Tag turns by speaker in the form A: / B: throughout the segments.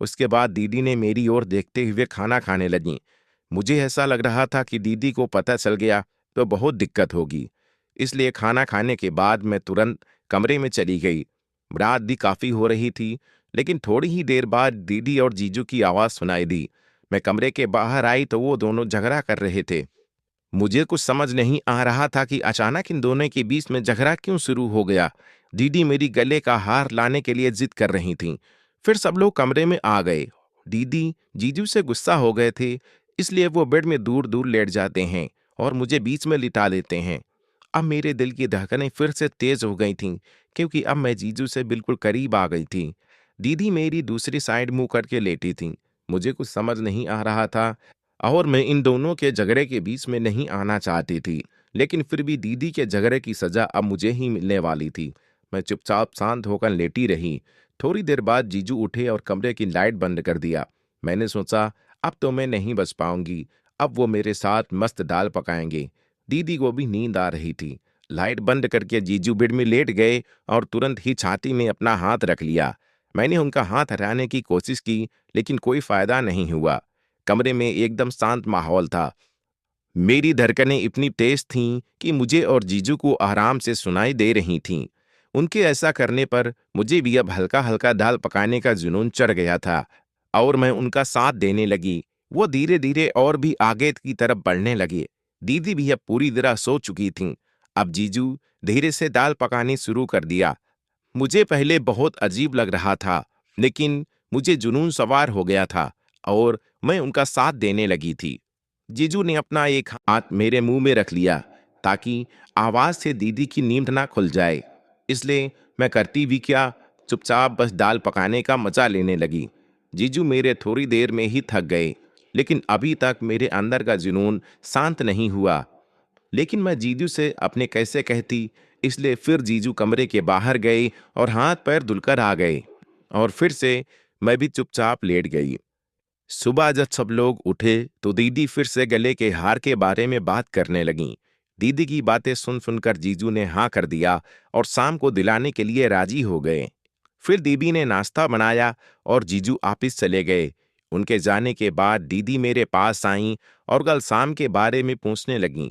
A: उसके बाद दीदी ने मेरी ओर देखते हुए खाना खाने लगीं। मुझे ऐसा लग रहा था कि दीदी को पता चल गया तो बहुत दिक्कत होगी, इसलिए खाना खाने के बाद मैं तुरंत कमरे में चली गई। रात भी काफी हो रही थी, लेकिन थोड़ी ही देर बाद दीदी और जीजू की आवाज सुनाई दी। मैं कमरे के बाहर आई तो वो दोनों झगड़ा कर रहे थे। मुझे कुछ समझ नहीं आ रहा था कि अचानक इन दोनों के बीच में झगड़ा क्यों शुरू हो गया। दीदी मेरी गले का हार लाने के लिए जिद कर रही थीं। फिर सब लोग कमरे में आ गए। दीदी जीजू से गुस्सा हो गए थे, इसलिए वो बेड में दूर दूर लेट जाते हैं और मुझे बीच में लिटा देते हैं। अब मेरे दिल की धड़कनें फिर से तेज हो गई थीं, क्योंकि अब मैं जीजू से बिल्कुल करीब आ गई थी। दीदी मेरी दूसरी साइड मुंह करके लेटी थीं। मुझे कुछ समझ नहीं आ रहा था और मैं इन दोनों के झगड़े के बीच में नहीं आना चाहती थी, लेकिन फिर भी दीदी के झगड़े की सजा अब मुझे ही मिलने वाली थी। मैं चुपचाप शांत होकर लेटी रही। थोड़ी देर बाद जीजू उठे और कमरे की लाइट बंद कर दिया। मैंने सोचा अब तो मैं नहीं बच पाऊंगी, अब वो मेरे साथ मस्त दाल पकाएंगे। दीदी को भी नींद आ रही थी। लाइट बंद करके जीजू बेड में लेट गए और तुरंत ही छाती में अपना हाथ रख लिया। मैंने उनका हाथ हटाने की कोशिश की, लेकिन कोई फायदा नहीं हुआ। कमरे में एकदम शांत माहौल था। मेरी धड़कनें इतनी तेज थीं कि मुझे और जीजू को आराम से सुनाई दे रही थीं। उनके ऐसा करने पर मुझे भी अब हल्का हल्का दाल पकाने का जुनून चढ़ गया था और मैं उनका साथ देने लगी। वो धीरे धीरे और भी आगे की तरफ बढ़ने लगे। दीदी भी अब पूरी तरह सो चुकी थीं। अब जीजू धीरे से दाल पकानी शुरू कर दिया। मुझे पहले बहुत अजीब लग रहा था, लेकिन मुझे जुनून सवार हो गया था और मैं उनका साथ देने लगी थी। जीजू ने अपना एक हाथ मेरे मुंह में रख लिया ताकि आवाज से दीदी की नींद ना खुल जाए। इसलिए मैं करती भी क्या, चुपचाप बस दाल पकाने का मजा लेने लगी। जीजू मेरे थोड़ी देर में ही थक गए, लेकिन अभी तक मेरे अंदर का जुनून शांत नहीं हुआ। लेकिन मैं जीजू से अपने कैसे कहती, इसलिए फिर जीजू कमरे के बाहर गए और हाथ पैर धुलकर आ गए और फिर से मैं भी चुपचाप लेट गई। सुबह जब सब लोग उठे तो दीदी फिर से गले के हार के बारे में बात करने लगीं। दीदी की बातें सुन सुनकर जीजू ने हाँ कर दिया और शाम को दिलाने के लिए राजी हो गए। फिर दीदी ने नाश्ता बनाया और जीजू ऑफिस चले गए। उनके जाने के बाद दीदी मेरे पास आईं और कल शाम के बारे में पूछने लगीं।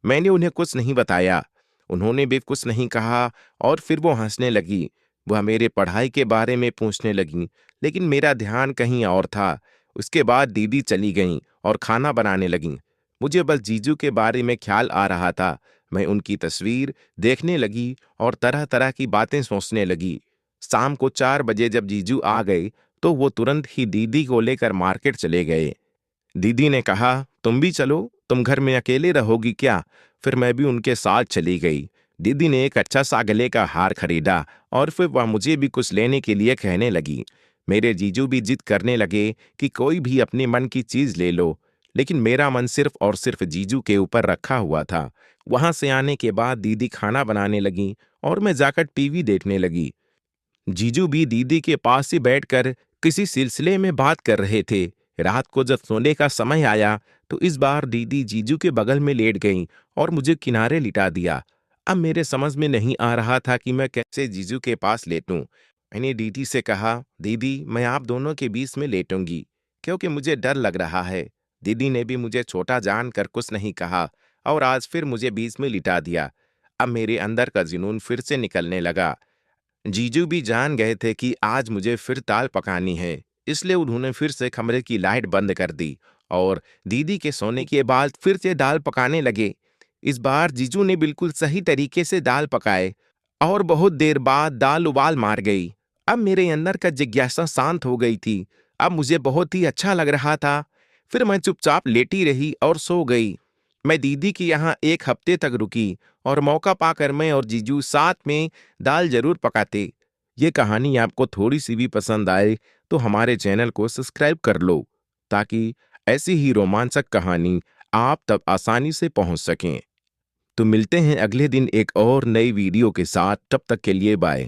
A: मैंने उन्हें कुछ नहीं बताया, उन्होंने भी कुछ नहीं कहा और फिर वो हंसने लगी। वह मेरे पढ़ाई के बारे में पूछने लगीं, लेकिन मेरा ध्यान कहीं और था। उसके बाद दीदी चली गईं और खाना बनाने लगीं। मुझे बस जीजू के बारे में ख्याल आ रहा था। मैं उनकी तस्वीर देखने लगी और तरह तरह की बातें सोचने लगी। शाम को 4 बजे जब जीजू आ गए तो वो तुरंत ही दीदी को लेकर मार्केट चले गए। दीदी ने कहा, तुम भी चलो, तुम घर में अकेले रहोगी क्या? फिर मैं भी उनके साथ चली गई। दीदी ने एक अच्छा सा गले का हार खरीदा और फिर वह मुझे भी कुछ लेने के लिए कहने लगी। मेरे जीजू भी जिद करने लगे कि कोई भी अपने मन की चीज ले लो, लेकिन मेरा मन सिर्फ और सिर्फ जीजू के ऊपर रखा हुआ था। वहां से आने के बाद दीदी खाना बनाने लगी और मैं जाकर टीवी देखने लगी। जीजू भी दीदी के पास ही बैठकर किसी सिलसिले में बात कर रहे थे। रात को जब सोने का समय आया तो इस बार दीदी जीजू के बगल में लेट गईं और मुझे किनारे लिटा दिया। अब मेरे समझ में नहीं आ रहा था कि मैं कैसे जीजू के पास लेटूं। मैंने दीदी से कहा, दीदी मैं आप दोनों के बीच में लेटूंगी, क्योंकि मुझे डर लग रहा है। दीदी ने भी मुझे छोटा जानकर कुछ नहीं कहा और आज फिर मुझे बीच में लिटा दिया। अब मेरे अंदर का जुनून फिर से निकलने लगा। जीजू भी जान गए थे कि आज मुझे फिर दाल पकानी है, इसलिए उन्होंने फिर से कमरे की लाइट बंद कर दी और दीदी के सोने के बाद फिर से दाल पकाने लगे। इस बार जीजू ने बिल्कुल सही तरीके से दाल पकाए और बहुत देर बाद दाल उबाल मार गई। अब मेरे अंदर का जिज्ञासा शांत हो गई थी। अब मुझे बहुत ही अच्छा लग रहा था। फिर मैं चुपचाप लेटी रही और सो गई। मैं दीदी के यहाँ 1 हफ्ते तक रुकी और मौका पाकर मैं और जीजू साथ में दाल जरूर पकाते। ये कहानी आपको थोड़ी सी भी पसंद आए तो हमारे चैनल को सब्सक्राइब कर लो, ताकि ऐसी ही रोमांचक कहानी आप तक आसानी से पहुंच सकें। तो मिलते हैं अगले दिन एक और नई वीडियो के साथ। तब तक के लिए बाय।